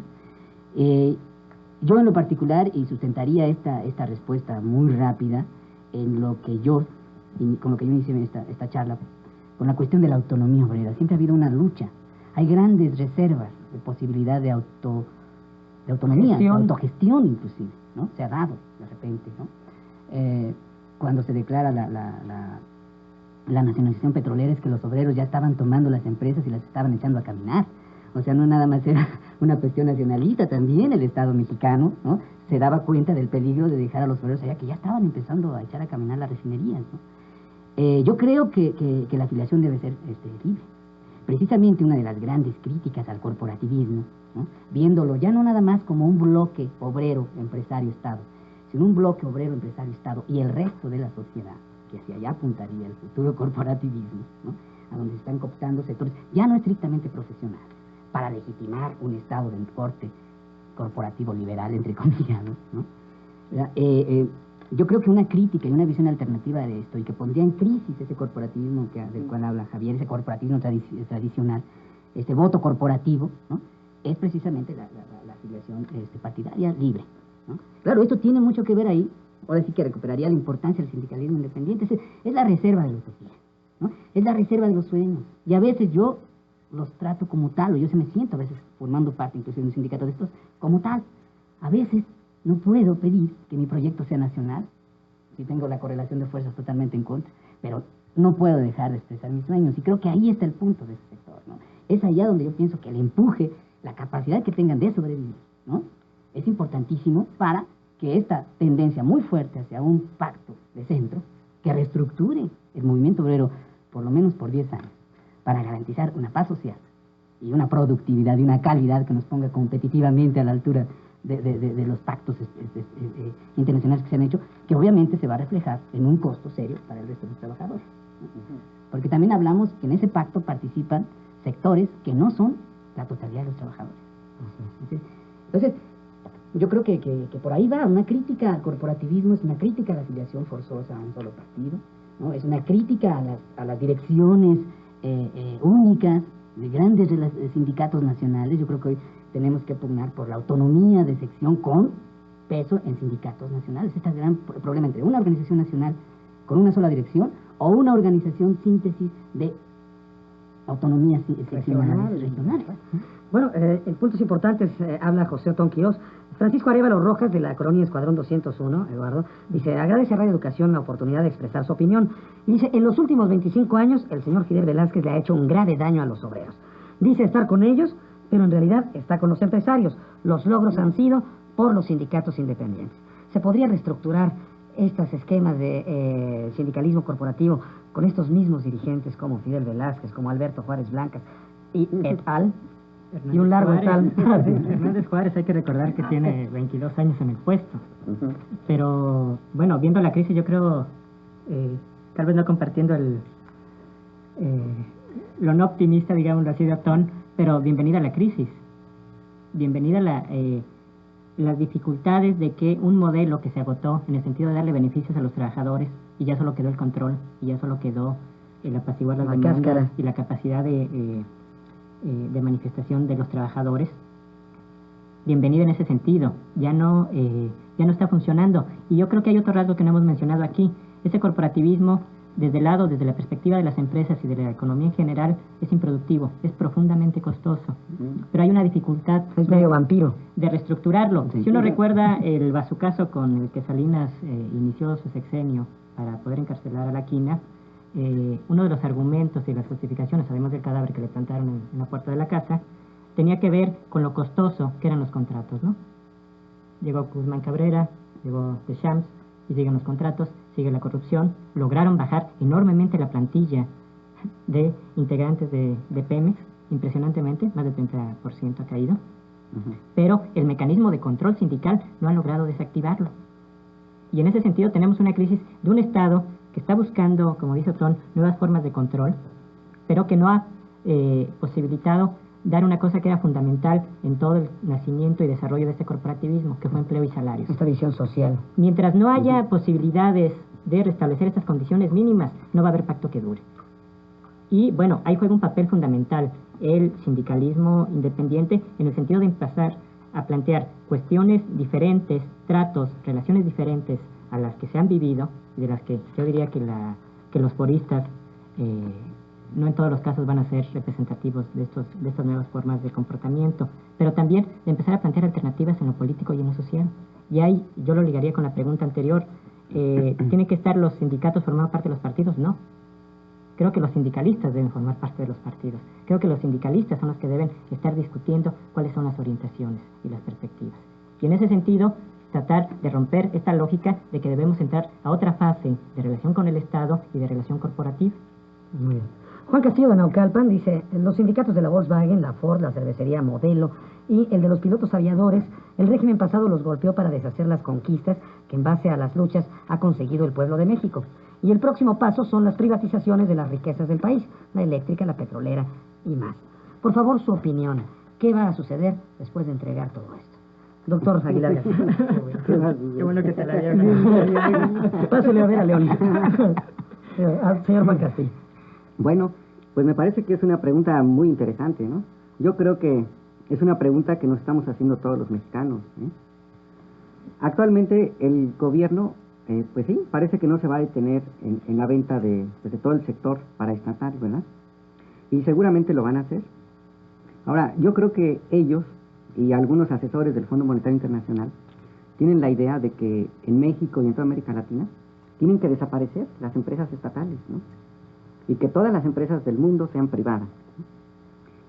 Yo en lo particular, y sustentaría esta respuesta muy rápida en lo que yo, y con lo que yo inicié en esta charla, con la cuestión de la autonomía obrera. Siempre ha habido una lucha. Hay grandes reservas de posibilidad de autonomía, de autogestión inclusive, ¿no? Se ha dado de repente, ¿no? Cuando se declara la nacionalización petrolera es que los obreros ya estaban tomando las empresas y las estaban echando a caminar. O sea, no nada más era una cuestión nacionalista, también el Estado mexicano, ¿no? Se daba cuenta del peligro de dejar a los obreros allá que ya estaban empezando a echar a caminar las refinerías, ¿no? Yo creo que la afiliación debe ser libre. Precisamente una de las grandes críticas al corporativismo, ¿no? Viéndolo ya no nada más como un bloque obrero, empresario, Estado, sino un bloque obrero, empresario, Estado y el resto de la sociedad, que hacia allá apuntaría el futuro corporativismo, ¿no? A donde se están cooptando sectores ya no estrictamente profesionales, para legitimar un Estado del corte corporativo liberal, entre comillas, ¿no? Yo creo que una crítica y una visión alternativa de esto, y que pondría en crisis ese corporativismo del cual habla Javier, ese corporativismo tradicional, este voto corporativo, ¿no? Es precisamente la afiliación partidaria libre, ¿no? Claro, esto tiene mucho que ver ahí, ahora sí que recuperaría la importancia del sindicalismo independiente, es la reserva de la utopía, ¿no? Es la reserva de los sueños, y a veces yo los trato como tal, o yo se me siento a veces formando parte inclusive de un sindicato de estos, como tal. A veces no puedo pedir que mi proyecto sea nacional, si tengo la correlación de fuerzas totalmente en contra, pero no puedo dejar de expresar mis sueños, y creo que ahí está el punto de este sector, ¿no? Es allá donde yo pienso que el empuje, la capacidad que tengan de sobrevivir, ¿no?, es importantísimo para que esta tendencia muy fuerte hacia un pacto de centro, que reestructure el movimiento obrero por lo menos por 10 años, para garantizar una paz social y una productividad y una calidad que nos ponga competitivamente a la altura de los pactos internacionales que se han hecho, que obviamente se va a reflejar en un costo serio para el resto de los trabajadores. Porque también hablamos que en ese pacto participan sectores que no son la totalidad de los trabajadores. Entonces, yo creo que por ahí va una crítica al corporativismo, es una crítica a la afiliación forzosa a un solo partido, ¿no? Es una crítica a las direcciones únicas de grandes sindicatos nacionales. Yo creo que hoy tenemos que pugnar por la autonomía de sección con peso en sindicatos nacionales. Este es el gran problema entre una organización nacional con una sola dirección o una organización síntesis de autonomías seccionales regionales. Bueno, en puntos importantes habla José Otón Quirós. Francisco Arévalo Rojas, de la colonia Escuadrón 201, Eduardo, dice, agradece a Radio Educación la oportunidad de expresar su opinión. Y dice, en los últimos 25 años, el señor Fidel Velázquez le ha hecho un grave daño a los obreros. Dice estar con ellos, pero en realidad está con los empresarios. Los logros han sido por los sindicatos independientes. ¿Se podría reestructurar estos esquemas de sindicalismo corporativo con estos mismos dirigentes como Fidel Velázquez, como Alberto Juárez Blancas y et al? Hernández Y un largo Juárez, tal. Hernández Juárez, hay que recordar que tiene 22 años en el puesto. Pero, bueno, viendo la crisis, yo creo, tal vez no compartiendo lo no optimista, digámoslo así, de Otón, pero bienvenida a la crisis. Bienvenida a las dificultades de que un modelo que se agotó en el sentido de darle beneficios a los trabajadores y ya solo quedó el control, y ya solo quedó el apaciguar las demandas cáscara y la capacidad de manifestación de los trabajadores. Bienvenida en ese sentido, ya no está funcionando. Y yo creo que hay otro rasgo que no hemos mencionado aquí. Ese corporativismo, desde la perspectiva de las empresas y de la economía en general, es improductivo, es profundamente costoso. Pero hay una dificultad Es medio vampiro. de reestructurarlo. Sí. Si uno recuerda el bazucazo con el que Salinas inició su sexenio para poder encarcelar a la Quina, uno de los argumentos y las justificaciones, además del cadáver que le plantaron en la puerta de la casa, tenía que ver con lo costoso que eran los contratos, ¿no? Llegó Guzmán Cabrera, llegó Deschamps, y siguen los contratos, sigue la corrupción. Lograron bajar enormemente la plantilla de integrantes de Pemex, impresionantemente, más del 30% ha caído. Pero el mecanismo de control sindical no ha logrado desactivarlo. Y en ese sentido tenemos una crisis de un Estado que está buscando, como dice Otón, nuevas formas de control, pero que no ha posibilitado dar una cosa que era fundamental en todo el nacimiento y desarrollo de este corporativismo, que fue empleo y salarios. Esta visión social. Mientras no haya posibilidades de restablecer estas condiciones mínimas, no va a haber pacto que dure. Y bueno, ahí juega un papel fundamental el sindicalismo independiente en el sentido de empezar a plantear cuestiones diferentes, tratos, relaciones diferentes a las que se han vivido, y de las que yo diría que los foristas no en todos los casos van a ser representativos de estas nuevas formas de comportamiento, pero también de empezar a plantear alternativas en lo político y en lo social. Y ahí yo lo ligaría con la pregunta anterior, ¿tienen que estar los sindicatos formando parte de los partidos? No. Creo que los sindicalistas deben formar parte de los partidos. Creo que los sindicalistas son los que deben estar discutiendo cuáles son las orientaciones y las perspectivas. Y en ese sentido, tratar de romper esta lógica de que debemos entrar a otra fase de relación con el Estado y de relación corporativa. Muy bien. Juan Castillo de Naucalpan dice, los sindicatos de la Volkswagen, la Ford, la cervecería Modelo y el de los pilotos aviadores, el régimen pasado los golpeó para deshacer las conquistas que en base a las luchas ha conseguido el pueblo de México. Y el próximo paso son las privatizaciones de las riquezas del país, la eléctrica, la petrolera y más. Por favor, su opinión, ¿qué va a suceder después de entregar todo esto? Doctor Aguilar García. Qué bueno que te la dieron. Pásale a ver a León. Señor Juan Castillo. Bueno, pues me parece que es una pregunta muy interesante, ¿no? Yo creo que es una pregunta que nos estamos haciendo todos los mexicanos, ¿eh? Actualmente el gobierno, pues sí, parece que no se va a detener en la venta de todo el sector paraestatal, ¿verdad? Y seguramente lo van a hacer. Ahora, yo creo que ellos y algunos asesores del Fondo Monetario Internacional tienen la idea de que en México y en toda América Latina tienen que desaparecer las empresas estatales, ¿no? Y que todas las empresas del mundo sean privadas, ¿no?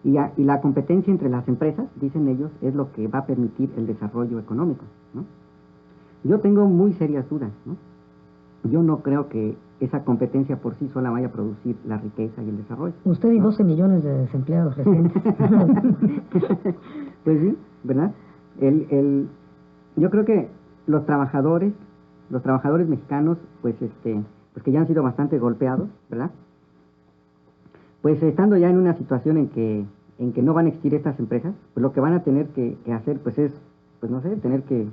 Y la competencia entre las empresas, dicen ellos, es lo que va a permitir el desarrollo económico, ¿no? Yo tengo muy serias dudas, ¿no? Yo no creo que esa competencia por sí sola vaya a producir la riqueza y el desarrollo. Usted y 12 millones de desempleados recientes. Pues sí, ¿verdad? Yo creo que los trabajadores mexicanos, pues que ya han sido bastante golpeados, ¿verdad? Pues estando ya en una situación en que no van a existir estas empresas, pues lo que van a tener que hacer, pues es, pues no sé, tener que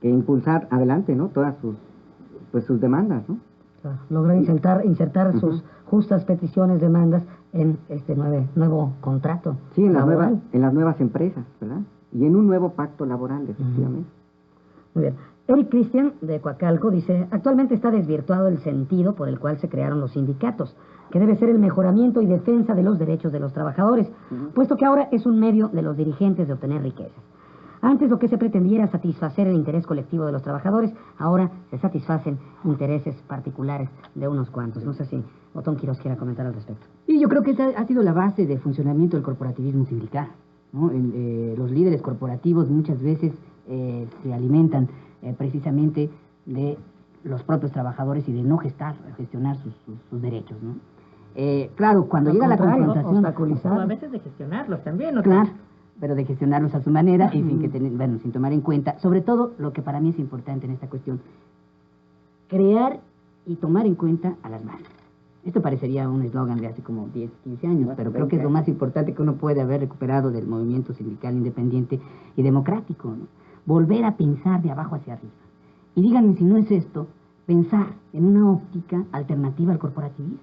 impulsar adelante, ¿no? Todas sus demandas, ¿no? Claro, lograr insertar sus justas peticiones, demandas en este nuevo contrato. Sí, en laboral. las nuevas empresas, ¿verdad? Y en un nuevo pacto laboral, efectivamente. Muy bien. Eric Christian, de Coacalco, dice: actualmente está desvirtuado el sentido por el cual se crearon los sindicatos, que debe ser el mejoramiento y defensa de los derechos de los trabajadores, puesto que ahora es un medio de los dirigentes de obtener riquezas. Antes lo que se pretendía era satisfacer el interés colectivo de los trabajadores, ahora se satisfacen intereses particulares de unos cuantos. No sé si Otón Quirós quiera comentar al respecto. Y yo creo que esa ha sido la base de funcionamiento del corporativismo sindical, ¿no? Los líderes corporativos muchas veces se alimentan precisamente de los propios trabajadores y de no gestionar sus derechos, ¿no? Claro, cuando llega la confrontación... O a veces de gestionarlos también, ¿no? Claro, pero de gestionarlos a su manera y sin tomar en cuenta, sobre todo, lo que para mí es importante en esta cuestión, crear y tomar en cuenta a las masas. Esto parecería un eslogan de hace como 10, 15 años, pero creo que es lo más importante que uno puede haber recuperado del movimiento sindical independiente y democrático, ¿no? Volver a pensar de abajo hacia arriba. Y díganme si no es esto, pensar en una óptica alternativa al corporativismo.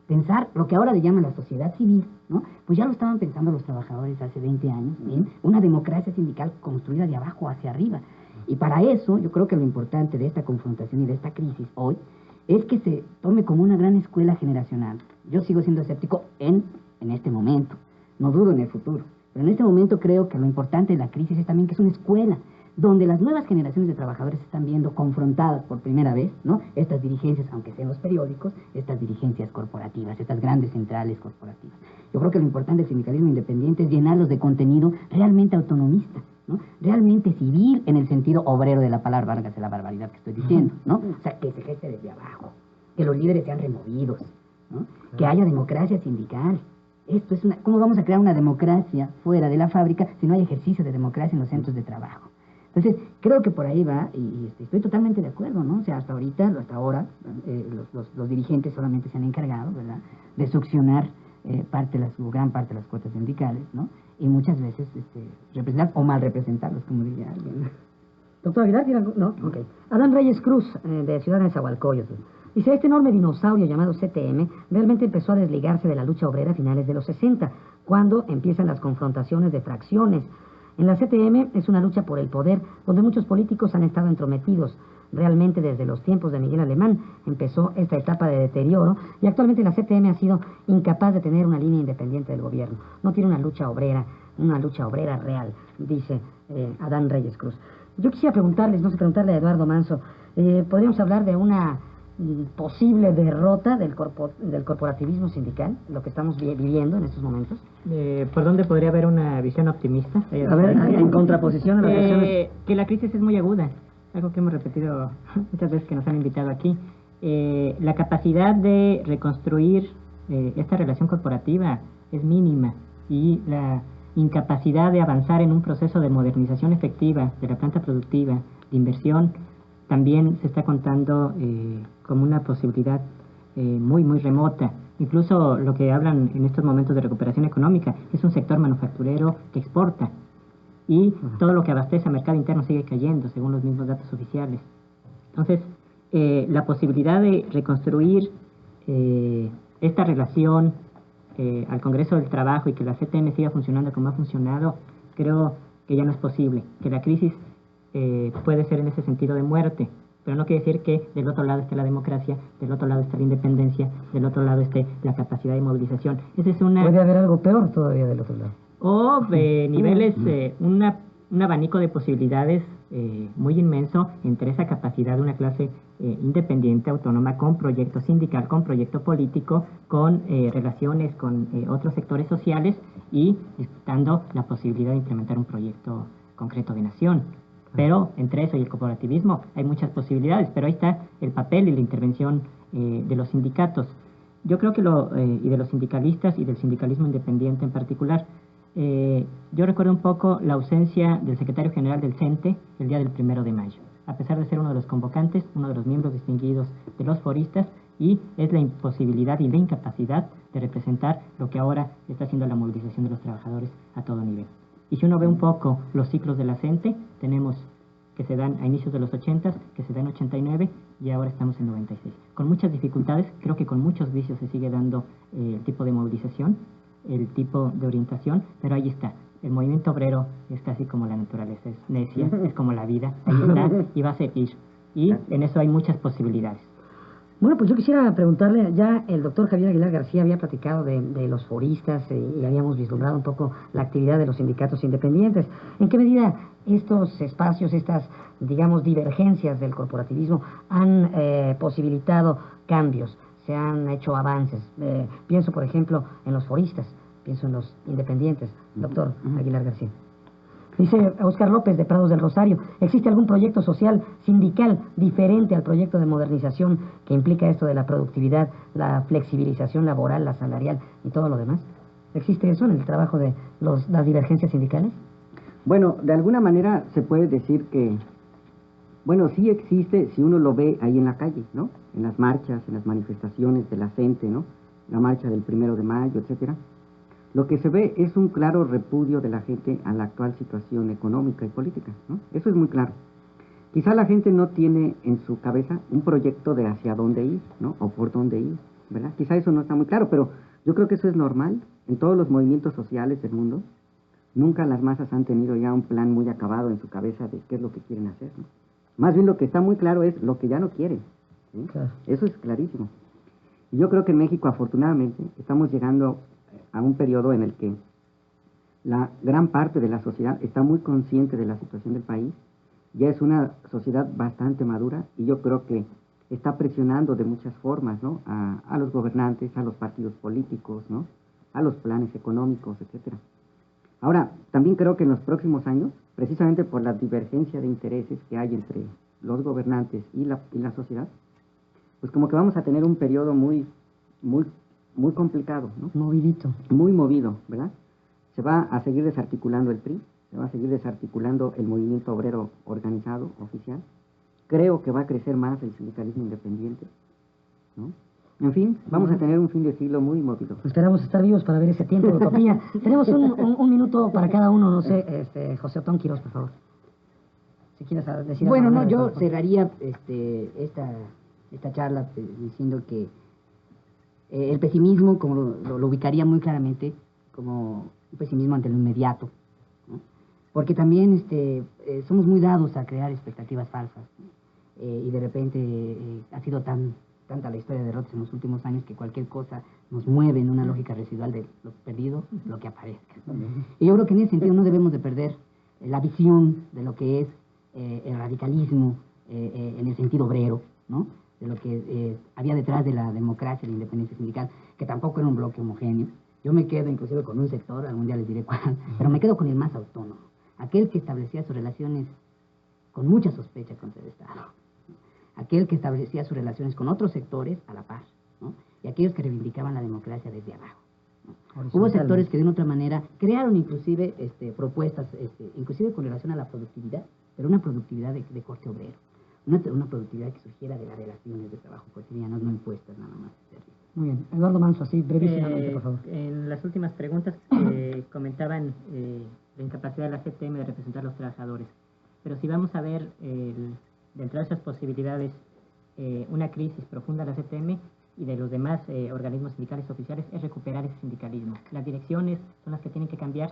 Pensar lo que ahora le llaman la sociedad civil, ¿no? Pues ya lo estaban pensando los trabajadores hace 20 años, en una democracia sindical construida de abajo hacia arriba. Y para eso, yo creo que lo importante de esta confrontación y de esta crisis hoy es que se tome como una gran escuela generacional. Yo sigo siendo escéptico en este momento, no dudo en el futuro, pero en este momento creo que lo importante de la crisis es también que es una escuela donde las nuevas generaciones de trabajadores se están viendo confrontadas por primera vez, ¿no? Estas dirigencias, aunque sean los periódicos, estas dirigencias corporativas, estas grandes centrales corporativas. Yo creo que lo importante del sindicalismo independiente es llenarlos de contenido realmente autonomista, ¿no? Realmente civil en el sentido obrero de la palabra, válgase la barbaridad que estoy diciendo, ¿no? O sea, que se geste desde abajo, que los líderes sean removidos, ¿no? Que haya democracia sindical. Esto es ¿cómo vamos a crear una democracia fuera de la fábrica si no hay ejercicio de democracia en los centros de trabajo? Entonces, creo que por ahí va, y estoy totalmente de acuerdo, ¿no? O sea, hasta ahora, los dirigentes solamente se han encargado, ¿verdad?, de succionar gran parte de las cuotas sindicales, ¿no? Y muchas veces representar o mal representarlos, como diría alguien. Doctor Aguilar, ¿tiene algo? No, ok. Adán Reyes Cruz, de Ciudad de Nezahualcóyotl. Dice: este enorme dinosaurio llamado CTM realmente empezó a desligarse de la lucha obrera a finales de los 60, cuando empiezan las confrontaciones de fracciones. En la CTM es una lucha por el poder, donde muchos políticos han estado entrometidos. Realmente desde los tiempos de Miguel Alemán empezó esta etapa de deterioro, y actualmente la CTM ha sido incapaz de tener una línea independiente del gobierno. No tiene una lucha obrera real, dice Adán Reyes Cruz. Yo quisiera preguntarle a Eduardo Manso, ¿podríamos hablar de una posible derrota del corporativismo sindical, lo que estamos viviendo en estos momentos? ¿Por dónde podría haber una visión optimista? A ver, en contraposición a las visiones... Que la crisis es muy aguda, algo que hemos repetido muchas veces que nos han invitado aquí. La capacidad de reconstruir esta relación corporativa es mínima, y la incapacidad de avanzar en un proceso de modernización efectiva de la planta productiva, de inversión, también se está contando como una posibilidad muy, muy remota. Incluso lo que hablan en estos momentos de recuperación económica es un sector manufacturero que exporta, y todo lo que abastece al mercado interno sigue cayendo, según los mismos datos oficiales. Entonces, la posibilidad de reconstruir esta relación al Congreso del Trabajo y que la CTM siga funcionando como ha funcionado, creo que ya no es posible, que la crisis puede ser en ese sentido de muerte, pero no quiere decir que del otro lado esté la democracia, del otro lado esté la independencia, del otro lado esté la capacidad de movilización. Esa es una... Puede haber algo peor todavía del otro lado. O niveles, una un abanico de posibilidades muy inmenso entre esa capacidad de una clase independiente, autónoma, con proyecto sindical, con proyecto político, con relaciones con otros sectores sociales y disputando la posibilidad de implementar un proyecto concreto de nación. Pero entre eso y el corporativismo hay muchas posibilidades, pero ahí está el papel y la intervención de los sindicatos. Yo creo que y de los sindicalistas y del sindicalismo independiente en particular. Yo recuerdo un poco la ausencia del secretario general del CENTE el día del 1 de mayo, a pesar de ser uno de los convocantes, uno de los miembros distinguidos de los foristas, y es la imposibilidad y la incapacidad de representar lo que ahora está haciendo la movilización de los trabajadores a todo nivel. Y si uno ve un poco los ciclos de la CENTE, tenemos que se dan a inicios de los 80, que se dan en 89 y ahora estamos en 96. Con muchas dificultades, creo que con muchos vicios se sigue dando el tipo de movilización, el tipo de orientación, pero ahí está. El movimiento obrero es casi como la naturaleza, es necia, es como la vida, ahí está y va a seguir. Y en eso hay muchas posibilidades. Bueno, pues yo quisiera preguntarle, ya el doctor Javier Aguilar García había platicado de los foristas y habíamos vislumbrado un poco la actividad de los sindicatos independientes. ¿En qué medida estos espacios, estas, digamos, divergencias del corporativismo han posibilitado cambios, se han hecho avances? Pienso, por ejemplo, en los foristas, pienso en los independientes. Doctor Aguilar García. Dice Óscar López de Prados del Rosario, ¿existe algún proyecto social sindical diferente al proyecto de modernización que implica esto de la productividad, la flexibilización laboral, la salarial y todo lo demás? ¿Existe eso en el trabajo de las divergencias sindicales? Bueno, de alguna manera se puede decir que, bueno, sí existe si uno lo ve ahí en la calle, ¿no? En las marchas, en las manifestaciones de la gente, ¿no? La marcha del 1 de mayo, etcétera. Lo que se ve es un claro repudio de la gente a la actual situación económica y política, ¿no? Eso es muy claro. Quizá la gente no tiene en su cabeza un proyecto de hacia dónde ir, ¿no? O por dónde ir, ¿verdad? Quizá eso no está muy claro, pero yo creo que eso es normal. En todos los movimientos sociales del mundo, nunca las masas han tenido ya un plan muy acabado en su cabeza de qué es lo que quieren hacer, ¿no? Más bien lo que está muy claro es lo que ya no quieren, ¿sí? Claro. Eso es clarísimo. Y yo creo que en México, afortunadamente, estamos llegando a un periodo en el que la gran parte de la sociedad está muy consciente de la situación del país, ya es una sociedad bastante madura y yo creo que está presionando de muchas formas, ¿no? a los gobernantes, a los partidos políticos, ¿no? A los planes económicos, etcétera. Ahora, también creo que en los próximos años, precisamente por la divergencia de intereses que hay entre los gobernantes y la sociedad, pues como que vamos a tener un periodo muy complicado, ¿no? Movidito. Muy movido, ¿verdad? Se va a seguir desarticulando el PRI, se va a seguir desarticulando el movimiento obrero organizado, oficial. Creo que va a crecer más el sindicalismo independiente, ¿no? En fin, vamos a tener un fin de siglo muy movido. Esperamos estar vivos para ver ese tiempo de utopía. Tenemos un minuto para cada uno, no sé, José Otón Quirós, por favor. Si quieres decir bueno, algo. No, yo cerraría esta charla diciendo que el pesimismo, como lo ubicaría muy claramente, como un pesimismo ante lo inmediato, ¿no? Porque también somos muy dados a crear expectativas falsas, ¿no? Y de repente ha sido tanta la historia de derrotas en los últimos años que cualquier cosa nos mueve en una lógica residual de lo perdido, lo que aparezca. Y yo creo que en ese sentido no debemos de perder la visión de lo que es el radicalismo en el sentido obrero, ¿no? De lo que había detrás de la democracia y la independencia sindical, que tampoco era un bloque homogéneo. Yo me quedo inclusive con un sector, algún día les diré cuál, pero me quedo con el más autónomo, aquel que establecía sus relaciones con mucha sospecha contra el Estado, aquel que establecía sus relaciones con otros sectores a la par, ¿no? Y aquellos que reivindicaban la democracia desde abajo, ¿no? Hubo sectores que de una otra manera crearon inclusive propuestas, inclusive con relación a la productividad, pero una productividad de corte obrero. Una productividad que surgiera de las relaciones de trabajo cotidianas, no impuestas nada más. Muy bien. Eduardo Manso, así brevísimamente, por favor. En las últimas preguntas comentaban la incapacidad de la CTM de representar a los trabajadores. Pero si vamos a ver, dentro de esas posibilidades, una crisis profunda de la CTM y de los demás organismos sindicales oficiales, es recuperar ese sindicalismo. Las direcciones son las que tienen que cambiar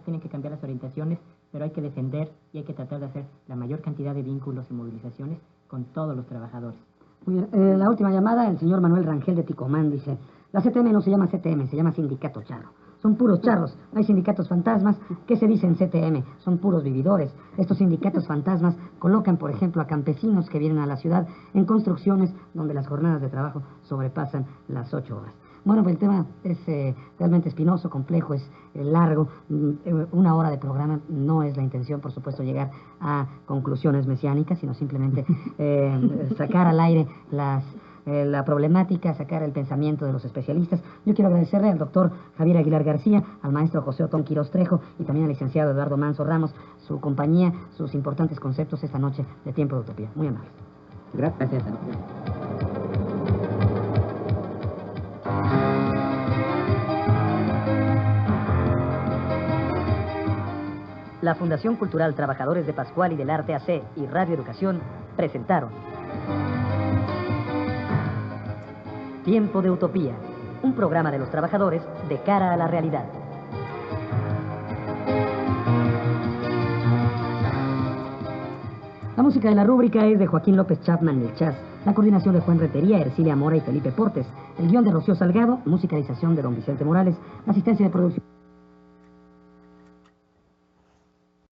las orientaciones, pero hay que defender y hay que tratar de hacer la mayor cantidad de vínculos y movilizaciones con todos los trabajadores. Muy bien. La última llamada, el señor Manuel Rangel de Ticomán dice, la CTM no se llama CTM, se llama Sindicato Charro. son puros charros. Hay sindicatos fantasmas que se dicen CTM, son puros vividores. Estos sindicatos fantasmas colocan, por ejemplo, a campesinos que vienen a la ciudad en construcciones donde las jornadas de trabajo sobrepasan las 8 horas. Bueno, pues el tema es realmente espinoso, complejo, es largo. 1 hora de programa no es la intención, por supuesto, llegar a conclusiones mesiánicas, sino simplemente sacar al aire la problemática, sacar el pensamiento de los especialistas. Yo quiero agradecerle al doctor Javier Aguilar García, al maestro José Otón Quirós Trejo y también al licenciado Eduardo Manso Ramos, su compañía, sus importantes conceptos esta noche de Tiempo de Utopía. Muy amables. Gracias. La Fundación Cultural Trabajadores de Pascual y del Arte AC y Radio Educación presentaron Tiempo de Utopía, un programa de los trabajadores de cara a la realidad. La música de la rúbrica es de Joaquín López Chapman del Chas, la coordinación de Juan Retería, Ercilia Mora y Felipe Portes, el guión de Rocío Salgado, musicalización de don Vicente Morales, la asistencia de producción.